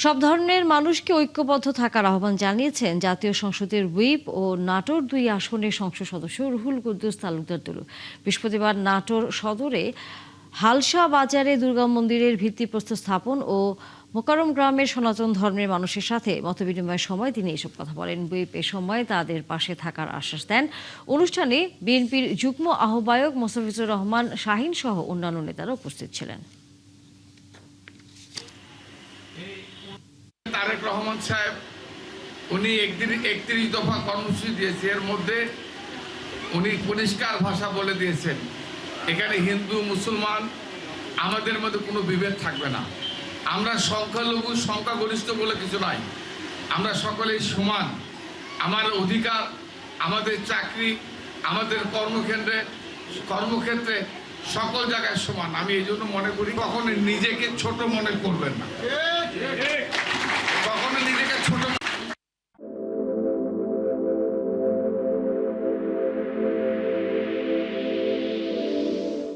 সব ধরনের মানুষকে ঐক্যবদ্ধ থাকার আহ্বান জানিয়েছেন জাতীয় সংসদের হুইপ ও নাটোর ২ আসনের সংসদ সদস্য রুহুল কুদ্দুস তালুকদার দুলু। বৃহস্পতিবার নাটোর সদরে হালসা বাজারে দুর্গা মন্দিরের ভিত্তিপ্রস্তর স্থাপন ও মোকারম গ্রামের সনাতন ধর্মের মানুষের সাথে মতবিনিময়ের সময় তিনি এসব কথা বলেন। হুইপ এ সময় তাদের পাশে থাকার আশ্বাস দেন। অনুষ্ঠানে বিএনপির যুগ্ম আহ্বায়ক মোস্তাফিজুর রহমান শাহীন সহ অন্যান্য নেতারা উপস্থিত ছিলেন। তারেক রহমান সাহেব উনি 31 দফা কর্মসূচি দিয়েছে, এর মধ্যে উনি পরিষ্কার ভাষা বলে দিয়েছেন এখানে হিন্দু মুসলমান আমাদের মধ্যে কোনো বিভেদ থাকবে না। আমরা সংখ্যালঘু সংখ্যাগরিষ্ঠ বলে কিছু নাই, আমরা সকলেই সমান। আমার অধিকার, আমাদের চাকরি, আমাদের কর্মক্ষেত্রে সকল জায়গায় সমান। আমি এই জন্য মনে করি কখনো নিজেকে ছোট মনে করবেন না।